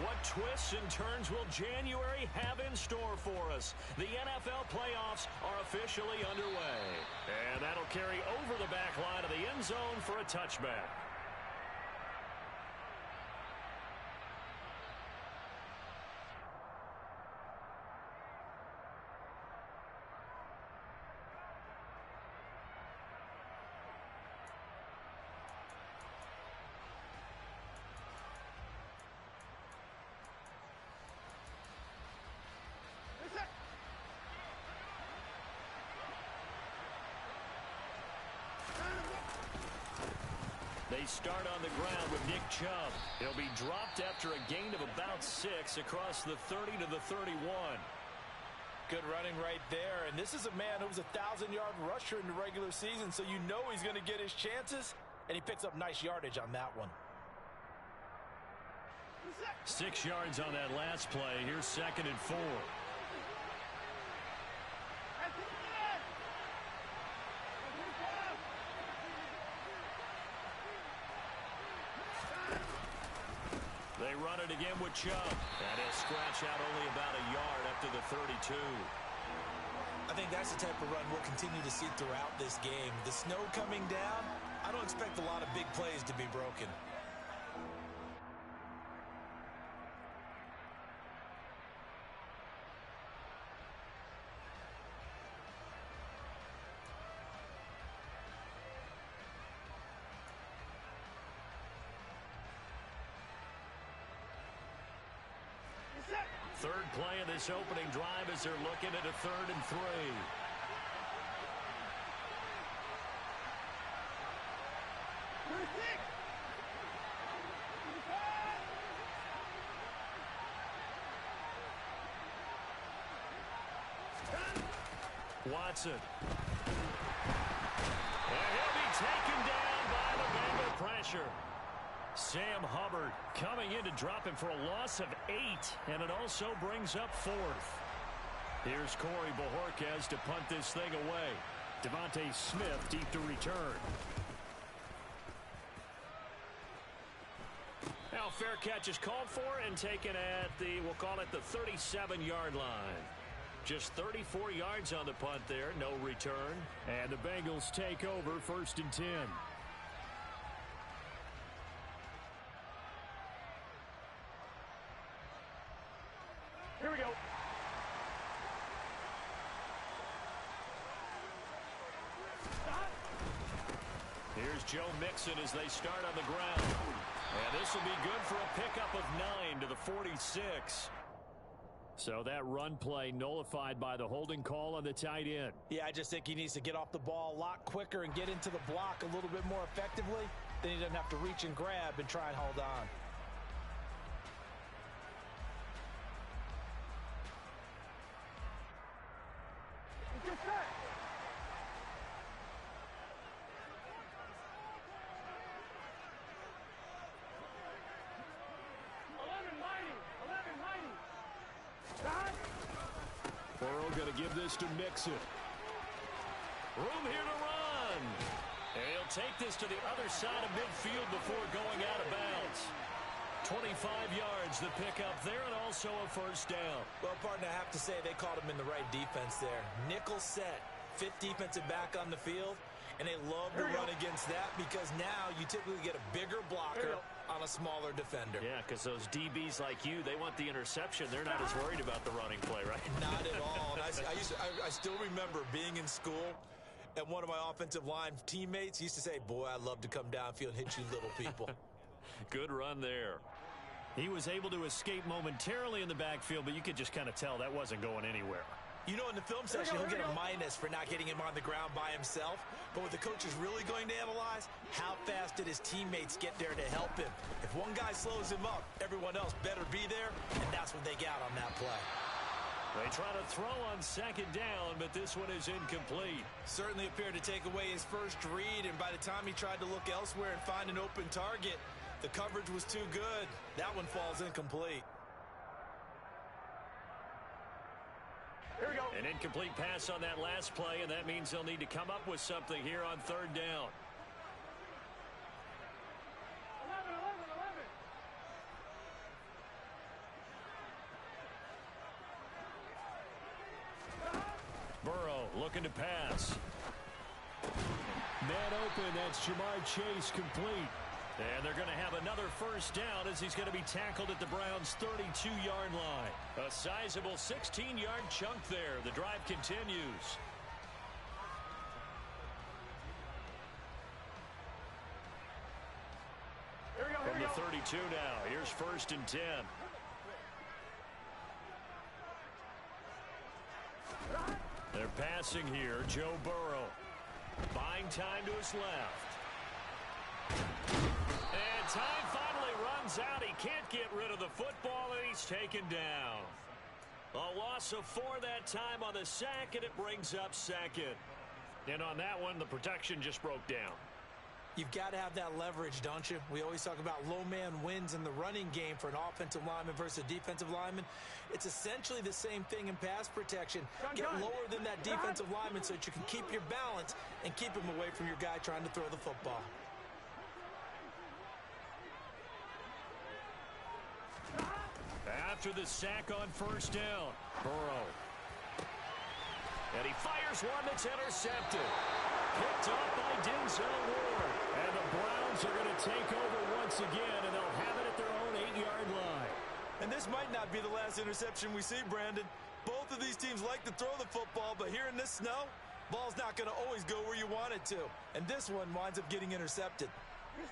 What twists and turns will January have in store for us? The NFL playoffs are officially underway. And that'll carry over the back line of the end zone for a touchback. They start on the ground with Nick Chubb. He'll be dropped after a gain of about 6 across the 30 to the 31. Good running right there. And this is a man who was a 1,000-yard rusher in the regular season, so you know he's going to get his chances, and he picks up nice yardage on that one. 6 yards on that last play. Here's 2nd and 4. They run it again with Chubb. And he'll scratch out only about a yard up to the 32. I think that's the type of run we'll continue to see throughout this game. The snow coming down, I don't expect a lot of big plays to be broken. Third play of this opening drive as they're looking at a 3rd and 3. Watson. And he'll be taken down by the Bengal pressure. Sam Hubbard coming in to drop him for a loss of 8, and it also brings up 4th. Here's Corey Bojorquez to punt this thing away. Devontae Smith deep to return. Now fair catch is called for and taken at the, we'll call it the 37-yard line. Just 34 yards on the punt there, no return. And the Bengals take over 1st and 10. Here we go. Here's Joe Mixon as they start on the ground. And this will be good for a pickup of 9 to the 46. So that run play nullified by the holding call on the tight end. Yeah, I just think he needs to get off the ball a lot quicker and get into the block a little bit more effectively. Then he doesn't have to reach and grab and try and hold on. Burrow going to give this to Mixon. Room here to run. And he'll take this to the other side of midfield before going out of bounds. 25 yards the pickup there, and also a 1st down. Well, partner, I have to say they called him in the right defense there. Nickel set, 5th defensive back on the field, and they love to run against that because now you typically get a bigger blocker on a smaller defender. Yeah, because those DBs like you, they want the interception. They're not as worried about the running play, right? Not at all. And I still remember being in school, and one of my offensive line teammates used to say, boy, I'd love to come downfield and hit you little people. Good run there. He was able to escape momentarily in the backfield, but you could just kind of tell that wasn't going anywhere. You know, in the film section, he'll get a minus for not getting him on the ground by himself. But what the coach is really going to analyze, how fast did his teammates get there to help him? If one guy slows him up, everyone else better be there, and that's what they got on that play. They try to throw on 2nd down, but this one is incomplete. Certainly appeared to take away his first read, and by the time he tried to look elsewhere and find an open target, the coverage was too good. That one falls incomplete. Here we go. An incomplete pass on that last play, and that means they'll need to come up with something here on 3rd down. 11. Burrow looking to pass. Man open, that's Jamar Chase complete. And they're going to have another first down as he's going to be tackled at the Browns' 32-yard line. A sizable 16-yard chunk there. The drive continues. From the 32 now, here's 1st and 10. They're passing here. Joe Burrow. Buying time to his left. And time finally runs out. He can't get rid of the football, and he's taken down. A loss of 4 that time on the sack, and it brings up 2nd. And on that one, the protection just broke down. You've got to have that leverage, don't you? We always talk about low man wins in the running game for an offensive lineman versus a defensive lineman. It's essentially the same thing in pass protection. Get lower than that defensive lineman so that you can keep your balance and keep him away from your guy trying to throw the football. After the sack on 1st down, Burrow. And he fires one that's intercepted. Picked off by Denzel Ward. And the Browns are going to take over once again, and they'll have it at their own 8-yard line. And this might not be the last interception we see, Brandon. Both of these teams like to throw the football, but here in this snow, ball's not going to always go where you want it to. And this one winds up getting intercepted.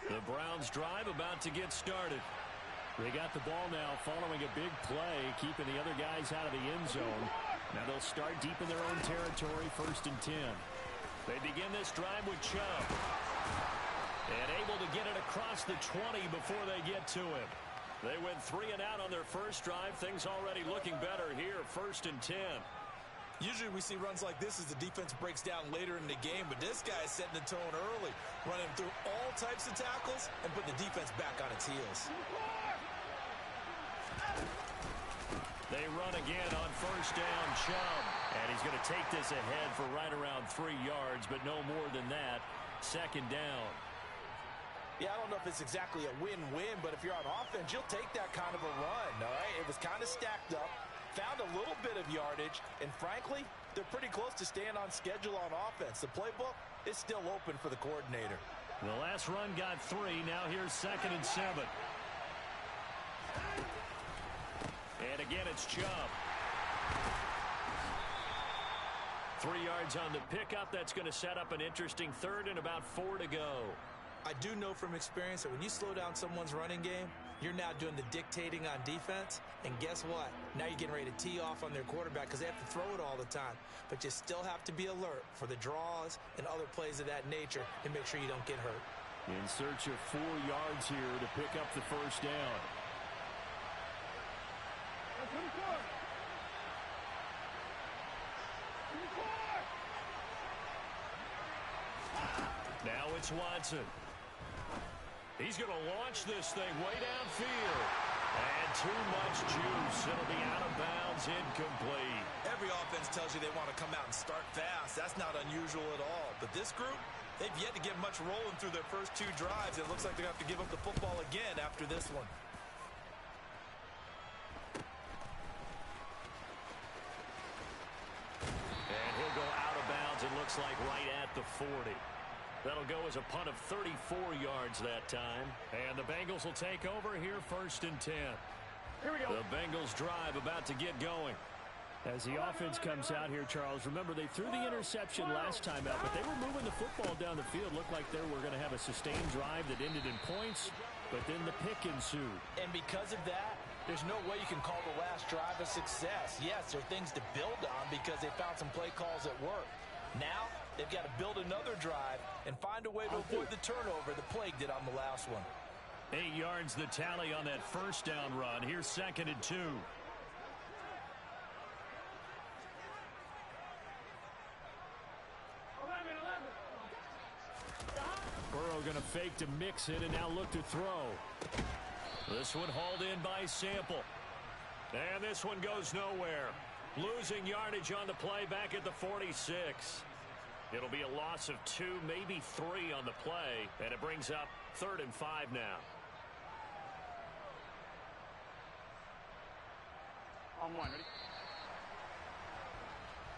The Browns drive about to get started. They got the ball now following a big play, keeping the other guys out of the end zone. Now they'll start deep in their own territory, 1st and 10. They begin this drive with Chubb. And able to get it across the 20 before they get to him. They went 3 and out on their first drive. Things already looking better here, 1st and 10. Usually we see runs like this as the defense breaks down later in the game, but this guy is setting the tone early, running through all types of tackles and putting the defense back on its heels. They run again on 1st down, Chubb. And he's going to take this ahead for right around 3 yards, but no more than that. 2nd down. Yeah, I don't know if it's exactly a win-win, but if you're on offense, you'll take that kind of a run, all right? It was kind of stacked up, found a little bit of yardage, and frankly, they're pretty close to staying on schedule on offense. The playbook is still open for the coordinator. The last run got 3. Now here's 2nd and 7. And again, it's Chubb. 3 yards on the pickup. That's going to set up an interesting 3rd and about 4 to go. I do know from experience that when you slow down someone's running game, you're now doing the dictating on defense. And guess what? Now you're getting ready to tee off on their quarterback because they have to throw it all the time. But you still have to be alert for the draws and other plays of that nature and make sure you don't get hurt. In search of 4 yards here to pick up the 1st down. Now it's Watson. He's going to launch this thing way downfield. And too much juice. It'll be out of bounds, incomplete. Every offense tells you they want to come out and start fast. That's not unusual at all. But this group, they've yet to get much rolling through their first 2 drives. It looks like they're going to have to give up the football again after this one. And he'll go out of bounds, it looks like right at the 40. That'll go as a punt of 34 yards that time. And the Bengals will take over here, 1st and 10. Here we go. The Bengals drive about to get going. As the offense comes out here, Charles, remember they threw the interception last time out, but they were moving the football down the field. Looked like they were going to have a sustained drive that ended in points, but then the pick ensued. And because of that, there's no way you can call the last drive a success. Yes, there are things to build on because they found some play calls that work. Now, they've got to build another drive and find a way to avoid the turnover the Plague did on the last one. 8 yards the tally on that 1st down run. Here's 2nd and 2. Burrow going to fake to mix it and now look to throw. This one hauled in by Sample. And this one goes nowhere. Losing yardage on the play back at the 46. It'll be a loss of 2, maybe 3 on the play. And it brings up 3rd and 5 now. On 1, ready?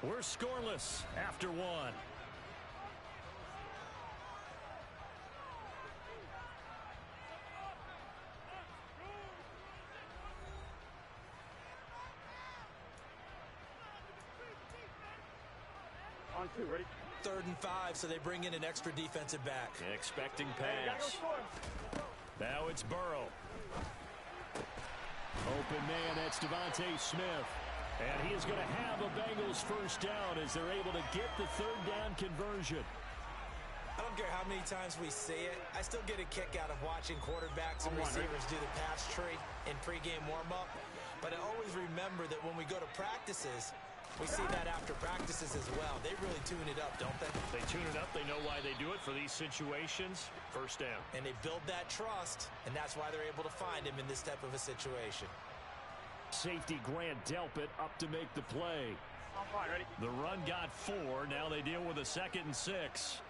We're scoreless after one. On two, ready? 3rd and 5, so they bring in an extra defensive back. Expecting pass. Now it's Burrow. Open man, that's Devontae Smith. And he is going to have a Bengals first down as they're able to get the 3rd down conversion. I don't care how many times we say it. I still get a kick out of watching quarterbacks and receivers do the pass tree in pregame warm-up. But I always remember that when we go to practices, we see that after practices as well. They really tune it up, don't they? They tune it up. They know why they do it for these situations. First down. And they build that trust, and that's why they're able to find him in this type of a situation. Safety Grant Delpit up to make the play. I'm fine, ready? The run got 4. Now they deal with a 2nd and 6.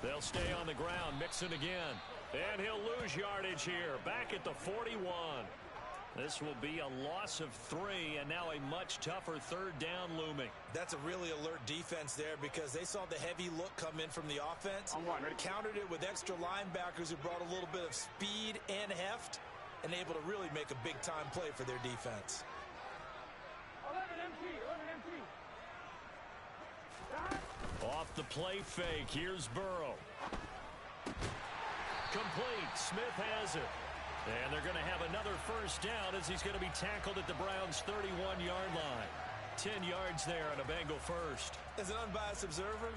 They'll stay on the ground, Mixon again. And he'll lose yardage here. Back at the 41. This will be a loss of 3, and now a much tougher 3rd down looming. That's a really alert defense there because they saw the heavy look come in from the offense. Countered it with extra linebackers who brought a little bit of speed and heft and able to really make a big-time play for their defense. 11 MT, 11 MT. Off the play fake, here's Burrow. Complete, Smith has it. And they're going to have another first down as he's going to be tackled at the Browns' 31-yard line. 10 yards there on a Bengal first. As an unbiased observer,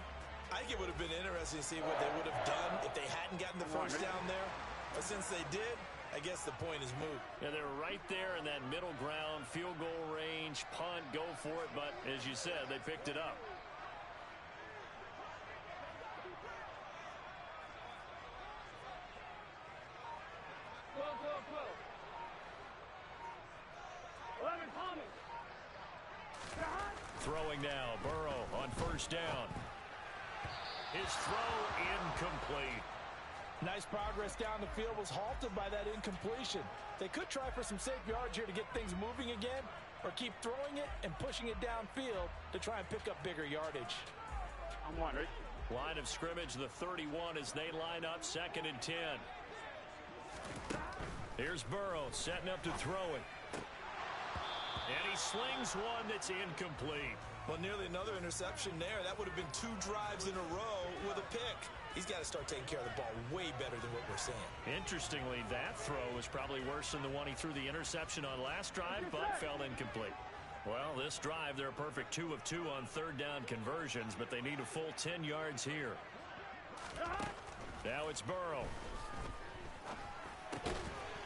I think it would have been interesting to see what they would have done if they hadn't gotten the first down there. But since they did, I guess the point is moot. Yeah, they were right there in that middle ground, field goal range, punt, go for it. But as you said, they picked it up. Throwing now, Burrow on first down. His throw incomplete. Nice progress down the field was halted by that incompletion. They could try for some safe yards here to get things moving again, or keep throwing it and pushing it downfield to try and pick up bigger yardage. I'm one, ready? Line of scrimmage, the 31 as they line up 2nd and 10. Here's Burrow setting up to throw it. And he slings one that's incomplete. Well, nearly another interception there. That would have been 2 drives in a row with a pick. He's got to start taking care of the ball way better than what we're seeing. Interestingly, that throw was probably worse than the one he threw the interception on last drive, but fell incomplete. Well, this drive, they're a perfect 2 of 2 on 3rd down conversions, but they need a full 10 yards here. Now it's Burrow.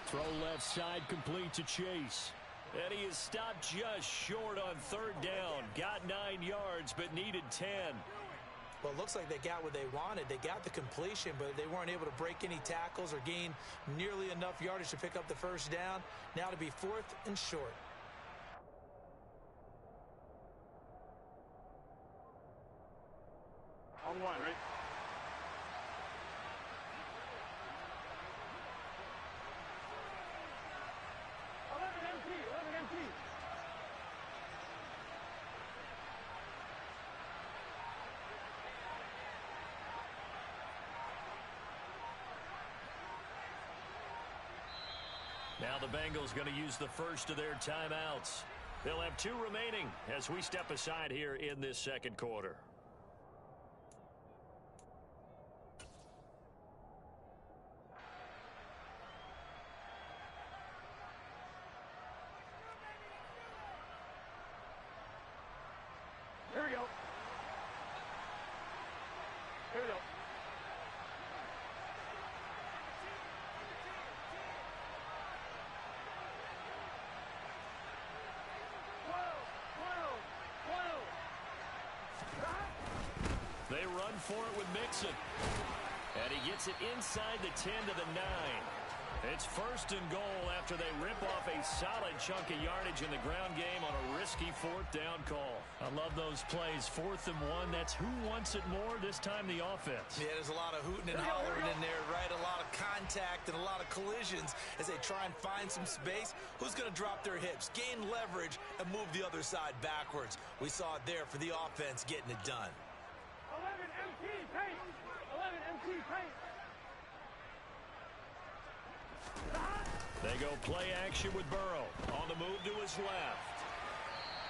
Throw left side complete to Chase. And he is stopped just short on 3rd down. Got 9 yards, but needed 10. Well, it looks like they got what they wanted. They got the completion, but they weren't able to break any tackles or gain nearly enough yardage to pick up the first down. Now to be 4th and short. On one, right? Now the Bengals going to use the first of their timeouts. They'll have 2 remaining as we step aside here in this 2nd quarter. Here we go. Here we go. They run for it with Mixon. And he gets it inside the 10 to the 9. It's first and goal after they rip off a solid chunk of yardage in the ground game on a risky fourth down call. I love those plays. 4th and 1. That's who wants it more, this time the offense. Yeah, there's a lot of hooting and hollering in there, right? A lot of contact and a lot of collisions as they try and find some space. Who's going to drop their hips, gain leverage, and move the other side backwards? We saw it there for the offense getting it done. 11 MT paint. 11 MT paint. They go play action with Burrow on the move to his left.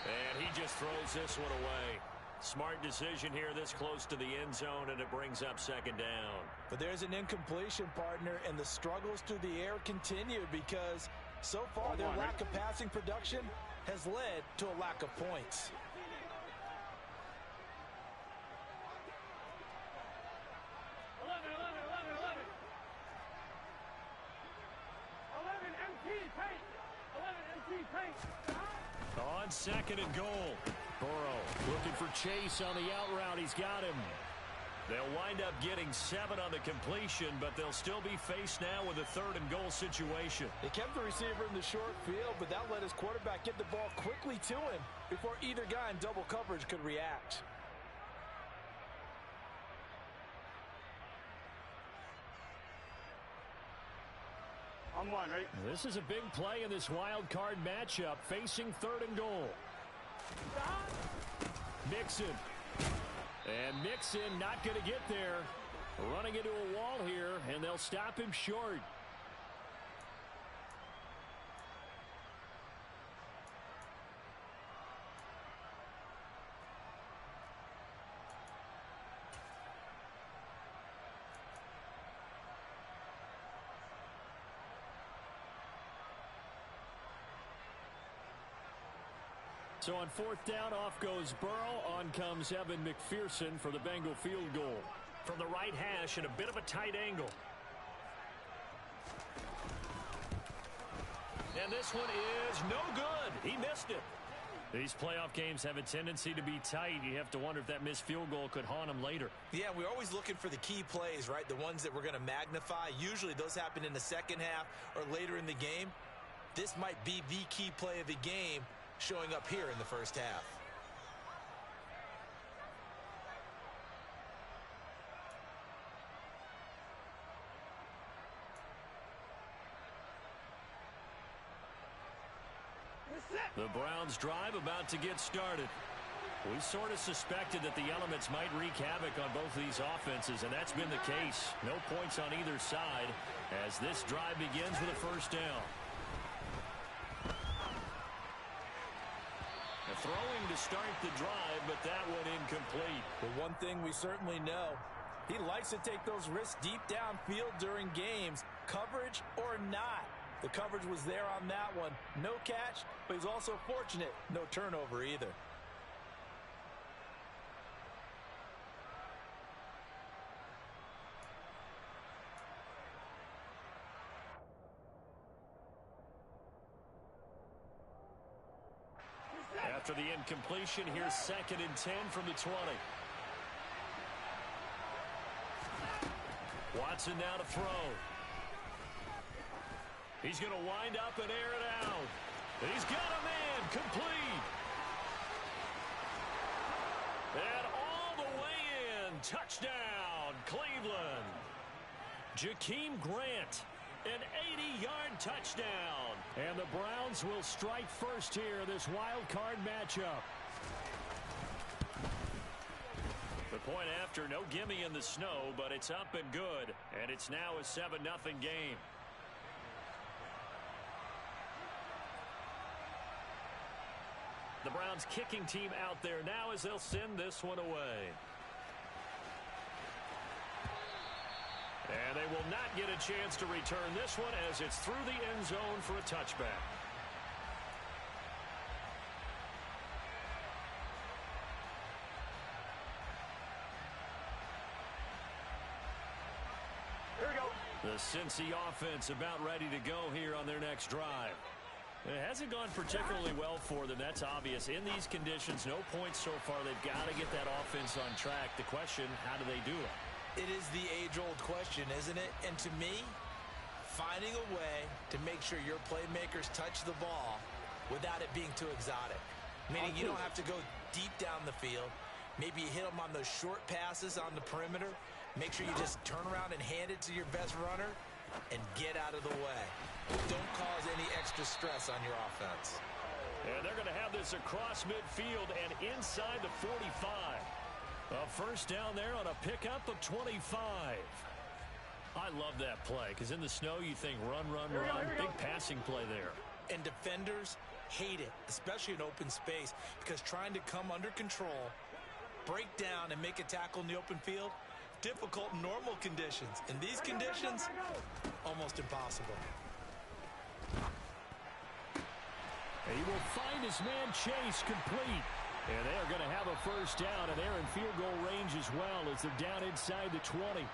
And he just throws this one away. Smart decision here this close to the end zone, and it brings up 2nd down. But there's an incompletion, partner, and the struggles through the air continue because so far their lack of passing production has led to a lack of points. On 2nd and goal. Burrow looking for Chase on the out route. He's got him. They'll wind up getting 7 on the completion, but they'll still be faced now with a 3rd and goal situation. They kept the receiver in the short field, but that let his quarterback get the ball quickly to him before either guy in double coverage could react. On 1, right? This is a big play in this wild card matchup, facing 3rd and goal. Mixon. And Mixon not going to get there. Running into a wall here, and they'll stop him short. So on 4th down, off goes Burrow. On comes Evan McPherson for the Bengal field goal. From the right hash at a bit of a tight angle. And this one is no good. He missed it. These playoff games have a tendency to be tight. You have to wonder if that missed field goal could haunt him later. Yeah, we're always looking for the key plays, right? The ones that we're going to magnify. Usually those happen in the second half or later in the game. This might be the key play of the game showing up here in the first half. The Browns drive about to get started. We sort of suspected that the elements might wreak havoc on both of these offenses, and that's been the case. No points on either side as this drive begins with a first down. Throwing to start the drive, but that one incomplete. The one thing we certainly know, he likes to take those risks deep downfield during games, coverage or not. The coverage was there on that one. No catch, but he's also fortunate. No turnover either. After the incompletion, here's 2nd and 10 from the 20. Watson now to throw. He's going to wind up and air it out. He's got a man complete. And all the way in. Touchdown, Cleveland. Jakeem Grant. An 80-yard touchdown. And the Browns will strike first here, this wild card matchup. The point after, no gimme in the snow, but it's up and good. And it's now a 7-0 game. The Browns kicking team out there now as they'll send this one away. And they will not get a chance to return this one as it's through the end zone for a touchback. Here we go. The Cincy offense about ready to go here on their next drive. It hasn't gone particularly well for them. That's obvious. In these conditions, no points so far. They've got to get that offense on track. The question, how do they do it? It is the age-old question, isn't it? And to me, finding a way to make sure your playmakers touch the ball without it being too exotic. Meaning you don't have to go deep down the field. Maybe you hit them on those short passes on the perimeter. Make sure you just turn around and hand it to your best runner and get out of the way. Don't cause any extra stress on your offense. And they're going to have this across midfield and inside the 45. A first down there on a pickup of 25. I love that play because in the snow you think run, run, run. Big passing play there. And defenders hate it, especially in open space, because trying to come under control, break down, and make a tackle in the open field, difficult in normal conditions. In these conditions, almost impossible. He will find his man Chase complete. And they are going to have a first down, and they're in field goal range as well as they're down inside the 20.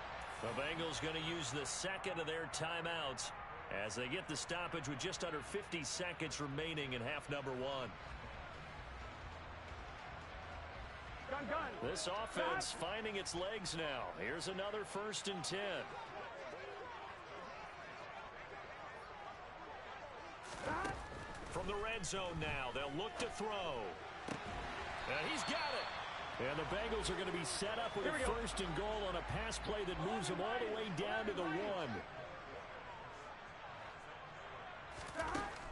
The Bengals going to use the second of their timeouts as they get the stoppage with just under 50 seconds remaining in half number one. This offense finding its legs now. Here's another 1st and 10. From the red zone now, they'll look to throw. And he's got it. And the Bengals are going to be set up with a 1st and goal on a pass play that moves them all the way down to the 1.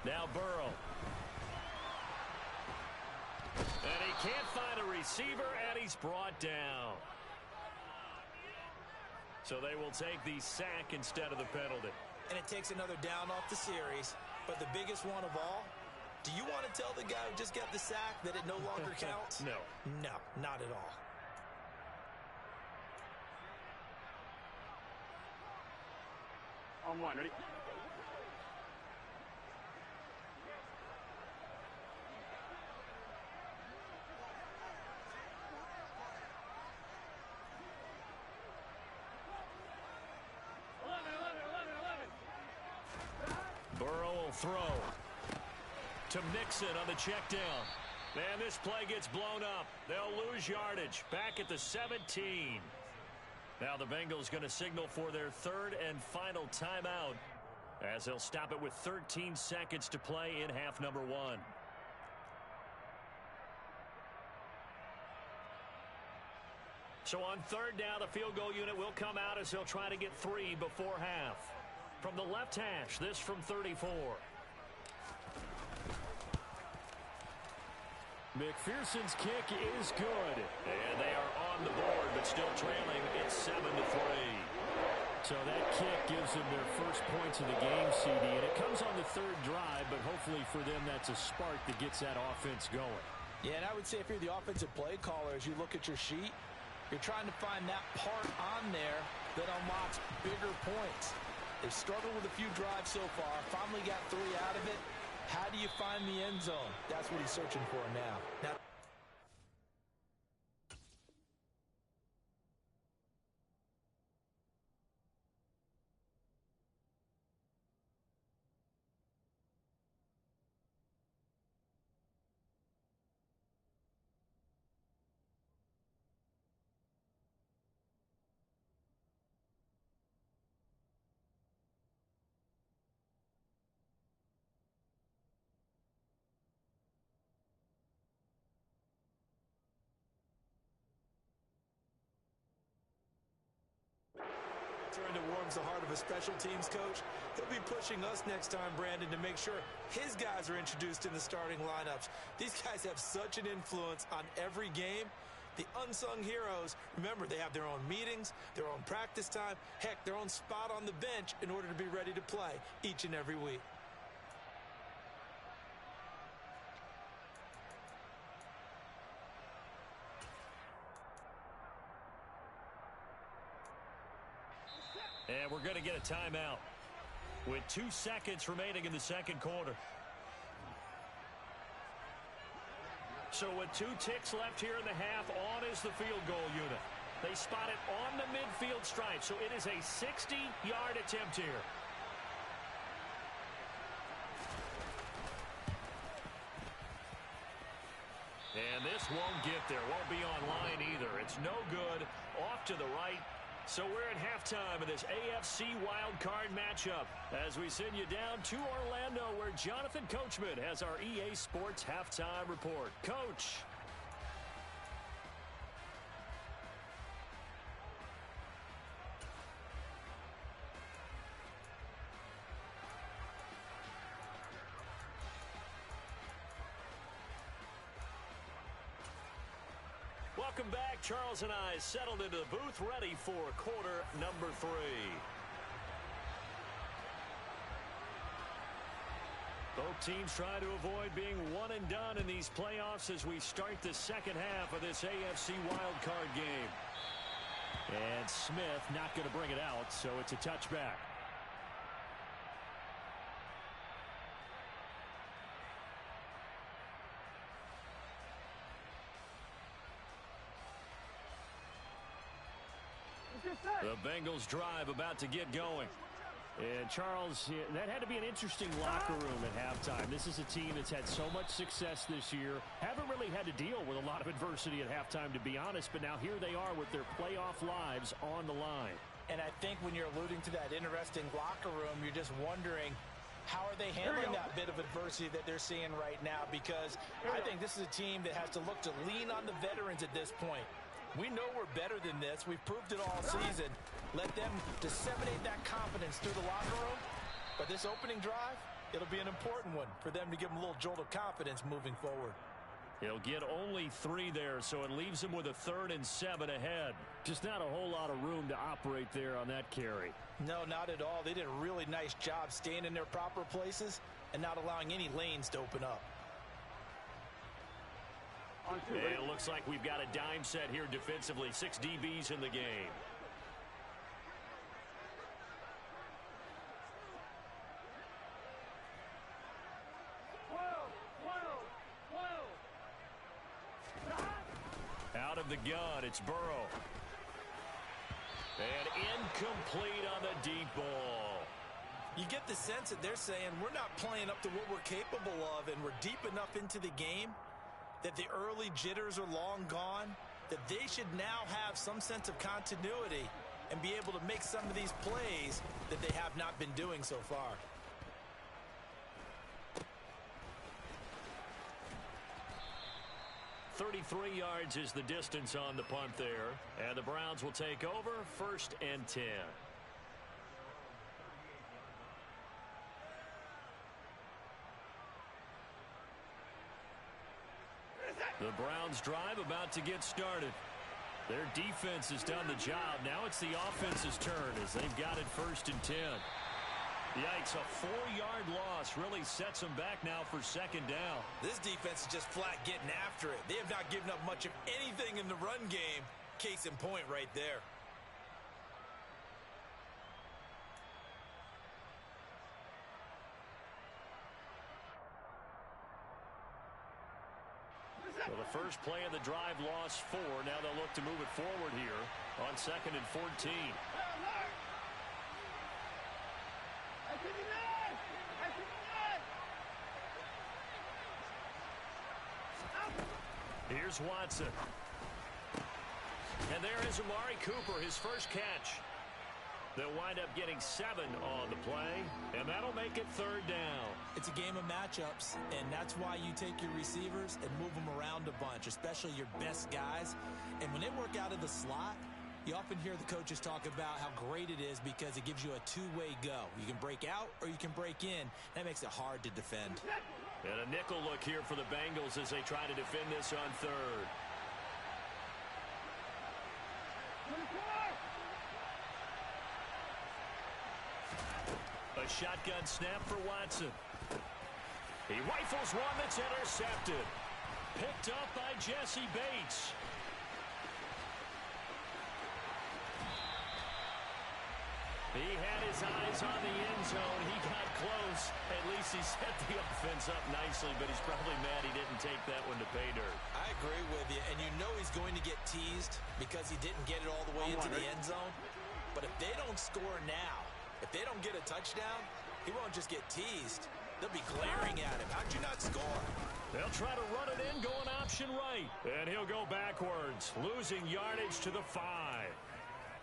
Now Burrow. And he can't find a receiver, and he's brought down. So they will take the sack instead of the penalty. And it takes another down off the series. But the biggest one of all, do you want to tell the guy who just got the sack that it no longer counts? No. No, not at all. On one, ready? Burrow will throw to Mixon on the check down. And this play gets blown up. They'll lose yardage back at the 17. Now the Bengals going to signal for their 3rd and final timeout as they'll stop it with 13 seconds to play in half number one. So on 3rd down, the field goal unit will come out as they'll try to get 3 before half. From the left hash, this from 34. McPherson's kick is good. And they are on the board, but still trailing. It's 7-3. So that kick gives them their first points of the game, CD. And it comes on the 3rd drive, but hopefully for them that's a spark that gets that offense going. Yeah, and I would say if you're the offensive play caller, as you look at your sheet, you're trying to find that part on there that unlocks bigger points. They've struggled with a few drives so far, finally got 3 out of it. How do you find the end zone? That's what he's searching for now. That warms the heart of a special teams coach. He'll be pushing us next time, Brandon, to make sure his guys are introduced in the starting lineups. These guys have such an influence on every game. The unsung heroes, remember, they have their own meetings, their own practice time, heck, their own spot on the bench in order to be ready to play each and every week. And we're going to get a timeout with 2 seconds remaining in the second quarter. So with 2 ticks left here in the half, on is the field goal unit. They spot it on the midfield stripe, so it is a 60-yard attempt here. And this won't get there, won't be online either. It's no good, off to the right. So we're at halftime of this AFC wildcard matchup as we send you down to Orlando where Jonathan Coachman has our EA Sports halftime report. Coach. Welcome back. Charles and I settled into the booth ready for quarter number 3. Both teams try to avoid being one and done in these playoffs as we start the second half of this AFC wildcard game. And Smith not going to bring it out, so it's a touchback. The Bengals drive about to get going. And Charles, that had to be an interesting locker room at halftime. This is a team that's had so much success this year. Haven't really had to deal with a lot of adversity at halftime, to be honest. But now here they are with their playoff lives on the line. And I think when you're alluding to that interesting locker room, you're just wondering, how are they handling that bit of adversity that they're seeing right now? Because I think this is a team that has to look to lean on the veterans at this point. We know we're better than this. We've proved it all season. Let them disseminate that confidence through the locker room. But this opening drive, it'll be an important one for them to give them a little jolt of confidence moving forward. He'll get only 3 there, so it leaves him with a 3rd and 7 ahead. Just not a whole lot of room to operate there on that carry. No, not at all. They did a really nice job staying in their proper places and not allowing any lanes to open up. It looks like we've got a dime set here defensively. 6 DBs in the game. Out of the gun, it's Burrow. And incomplete on the deep ball. You get the sense that they're saying we're not playing up to what we're capable of, and we're deep enough into the game that the early jitters are long gone, that they should now have some sense of continuity and be able to make some of these plays that they have not been doing so far. .33 yards is the distance on the punt there. And the Browns will take over 1st and 10. The Browns drive about to get started. Their defense has done the job. Now it's the offense's turn as they've got it 1st and 10. Yikes, a 4-yard loss really sets them back now for 2nd down. This defense is just flat getting after it. They have not given up much of anything in the run game. Case in point right there. Well, the first play of the drive lost 4. Now they'll look to move it forward here on 2nd and 14. Here's Watson. And there is Amari Cooper, his first catch. They'll wind up getting 7 on the play, and that'll make it 3rd down. It's a game of matchups, and that's why you take your receivers and move them around a bunch, especially your best guys. And when they work out of the slot, you often hear the coaches talk about how great it is because it gives you a two-way go. You can break out or you can break in. That makes it hard to defend. And a nickel look here for the Bengals as they try to defend this on 3rd. A shotgun snap for Watson. He rifles one that's intercepted. Picked up by Jesse Bates. He had his eyes on the end zone. He got close. At least he set the offense up nicely, but he's probably mad he didn't take that one to pay dirt. I agree with you, and you know he's going to get teased because he didn't get it all the way into the end zone. But if they don't score now, if they don't get a touchdown, he won't just get teased. They'll be glaring at him. How'd you not score? They'll try to run it in, going option right. And he'll go backwards, losing yardage to the 5.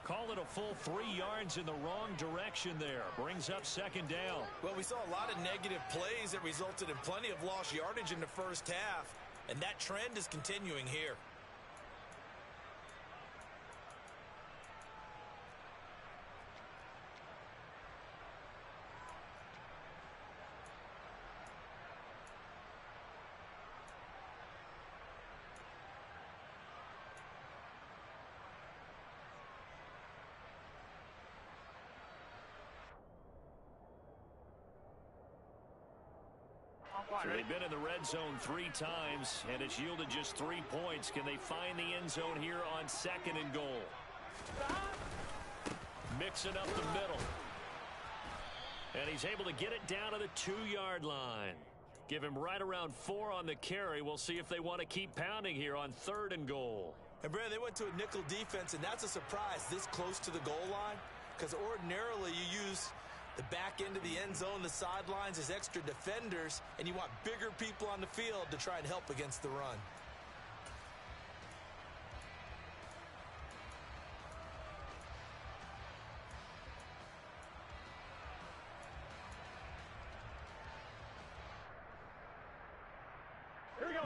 Call it a full 3 yards in the wrong direction there. Brings up second down. Well, we saw a lot of negative plays that resulted in plenty of lost yardage in the first half, and that trend is continuing here. So they've been in the red zone 3 times, and it's yielded just 3 points. Can they find the end zone here on 2nd and goal? Mixing up the middle. And he's able to get it down to the 2-yard line. Give him right around 4 on the carry. We'll see if they want to keep pounding here on 3rd and goal. And, Brandon, they went to a nickel defense, and that's a surprise this close to the goal line, because ordinarily you use the back end of the end zone, the sidelines as extra defenders, and you want bigger people on the field to try and help against the run.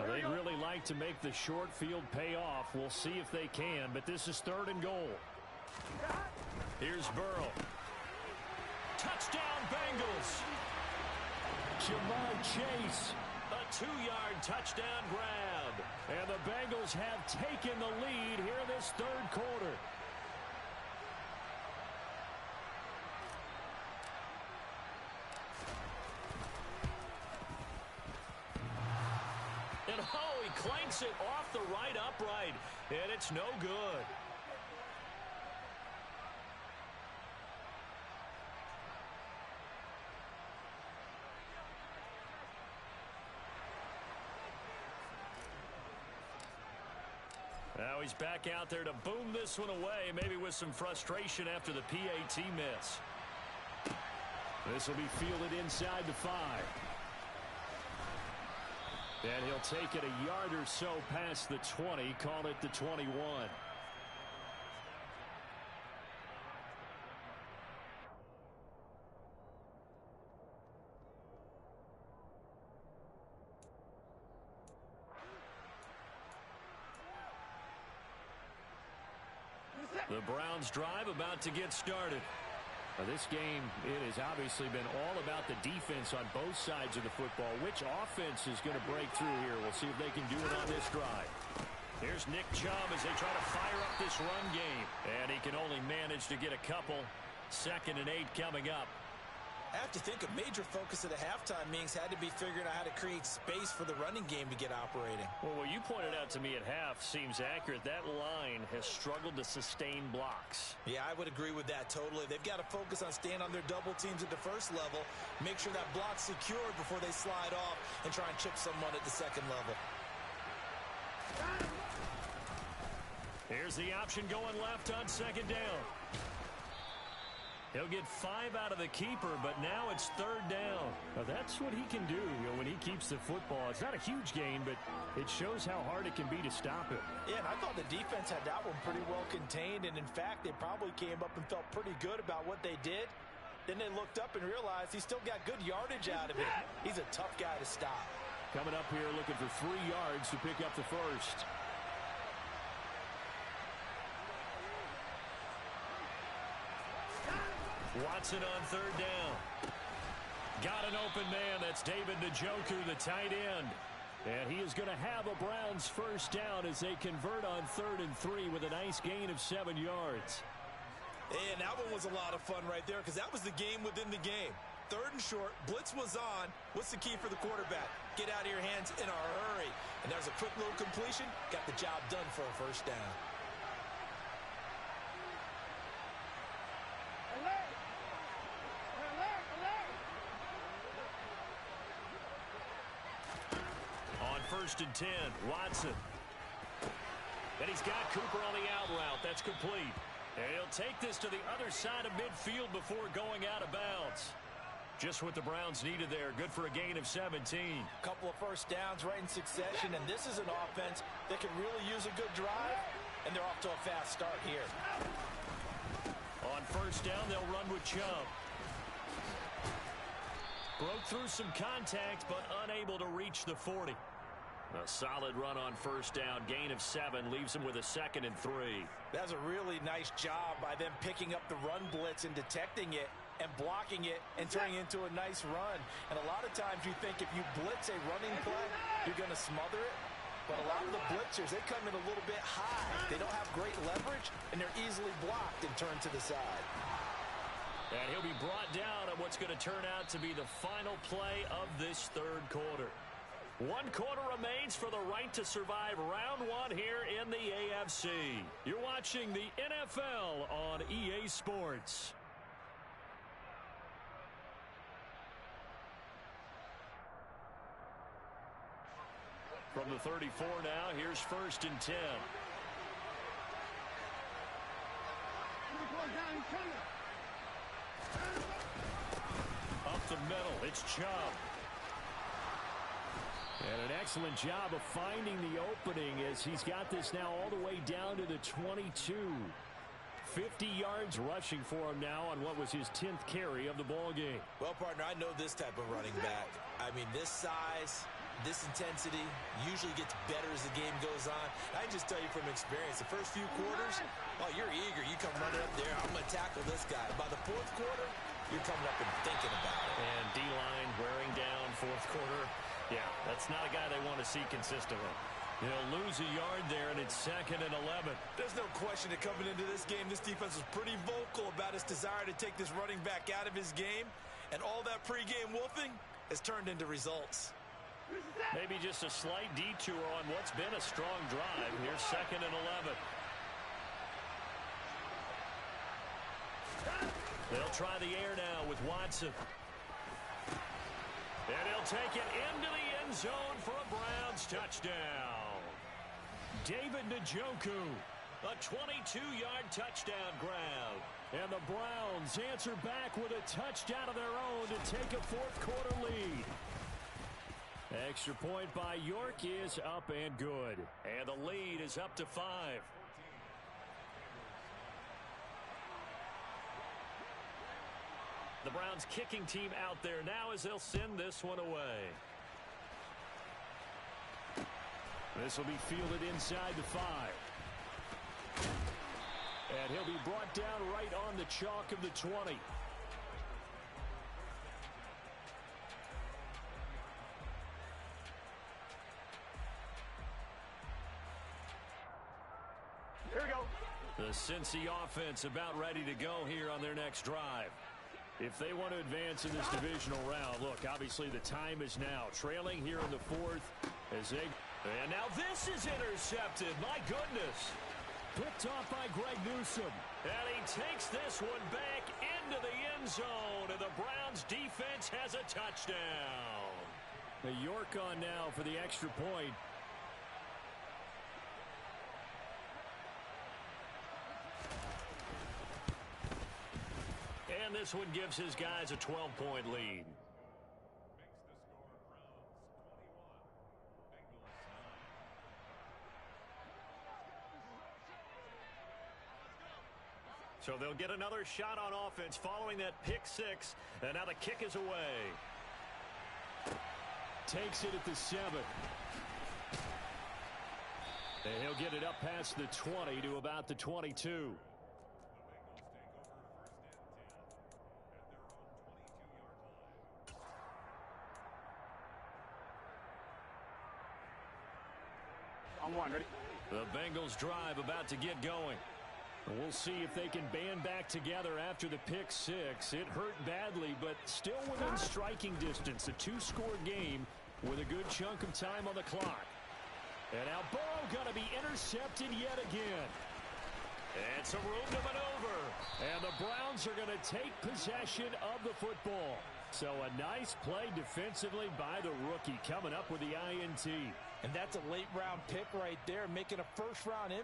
They'd really like to make the short field pay off. We'll see if they can, but this is 3rd and goal. Here's Burrow. Touchdown, Bengals. Jamar Chase. A 2-yard touchdown grab. And the Bengals have taken the lead here in this 3rd quarter. And oh, he clanks it off the right upright. And it's no good. Now he's back out there to boom this one away, maybe with some frustration after the PAT miss. This will be fielded inside the 5. And he'll take it a yard or so past the 20, call it the 21. The Browns drive about to get started. Now this game, it has obviously been all about the defense on both sides of the football. Which offense is going to break through here? We'll see if they can do it on this drive. Here's Nick Chubb as they try to fire up this run game. And he can only manage to get a couple. 2nd and 8 coming up. I have to think a major focus of the halftime meetings had to be figuring out how to create space for the running game to get operating. Well, what you pointed out to me at half seems accurate. That line has struggled to sustain blocks. Yeah, I would agree with that totally. They've got to focus on staying on their double teams at the first level, make sure that block's secured before they slide off and try and chip someone at the 2nd level. Here's the option going left on 2nd down. He'll get 5 out of the keeper, but now it's 3rd down. Now that's what he can do, when he keeps the football. It's not a huge gain, but it shows how hard it can be to stop him. Yeah, and I thought the defense had that one pretty well contained, and in fact, they probably came up and felt pretty good about what they did. Then they looked up and realized he still got good yardage out of it. He's a tough guy to stop. Coming up here looking for 3 yards to pick up the first. Watson on 3rd down. Got an open man. That's David Njoku, the tight end. And he is going to have a Browns first down as they convert on 3rd and 3 with a nice gain of 7 yards. And that one was a lot of fun right there because that was the game within the game. 3rd and short, blitz was on. What's the key for the quarterback? Get out of your hands in a hurry. And there's a quick little completion. Got the job done for a first down. On 1st and 10, Watson. And he's got Cooper on the out route. That's complete. And he'll take this to the other side of midfield before going out of bounds. Just what the Browns needed there. Good for a gain of 17. Couple of first downs right in succession, and this is an offense that can really use a good drive, and they're off to a fast start here. first down. They'll run with Chubb. Broke through some contact, but unable to reach the 40. A solid run on first down. Gain of 7 leaves him with a 2nd and 3. That's a really nice job by them picking up the run blitz and detecting it and blocking it and turning it into a nice run. And a lot of times you think if you blitz a running play, you're going to smother it. But a lot of the blitzers, they come in a little bit high. They don't have great leverage, and they're easily blocked and turned to the side. And he'll be brought down at what's going to turn out to be the final play of this third quarter. 1 quarter remains for the right to survive round 1 here in the AFC. You're watching the NFL on EA Sports. From the 34 now, here's 1st and 10. Up the middle, it's Chubb. And an excellent job of finding the opening as he's got this now all the way down to the 22. 50 yards rushing for him now on what was his 10th carry of the ball game. Well, partner, I know this type of running back. I mean, this size, this intensity usually gets better as the game goes on. I can just tell you from experience, the first few quarters, oh, you're eager. You come running up there, I'm going to tackle this guy. By the 4th quarter, you're coming up and thinking about it. And D-line wearing down 4th quarter. Yeah, that's not a guy they want to see consistently. He'll lose a yard there, and it's 2nd and 11. There's no question that coming into this game, this defense was pretty vocal about its desire to take this running back out of his game. And all that pregame wolfing has turned into results. Maybe just a slight detour on what's been a strong drive. Here's 2nd and 11. They'll try the air now with Watson. And he'll take it into the end zone for a Browns touchdown. David Njoku, a 22-yard touchdown grab. And the Browns answer back with a touchdown of their own to take a 4th quarter lead. Extra point by York is up and good. And the lead is up to 5. The Browns kicking team out there now as they'll send this one away. This will be fielded inside the 5. And he'll be brought down right on the chalk of the 20. Here we go. The Cincy offense about ready to go here on their next drive. If they want to advance in this divisional round, look, obviously the time is now. Trailing here in the 4th as they... And now this is intercepted. My goodness. Picked off by Greg Newsome. And he takes this one back into the end zone. And the Browns defense has a touchdown. The York on now for the extra point. And this one gives his guys a 12-point lead. So they'll get another shot on offense following that pick 6. And now the kick is away. Takes it at the 7. And he'll get it up past the 20 to about the 22. On 1, ready? The Bengals drive about to get going. We'll see if they can band back together after the pick 6. It hurt badly, but still within striking distance. A 2-score game with a good chunk of time on the clock. And now Burrow going to be intercepted yet again. And some room to maneuver. And the Browns are going to take possession of the football. So a nice play defensively by the rookie coming up with the INT. And that's a late-round pick right there, making a first-round impact.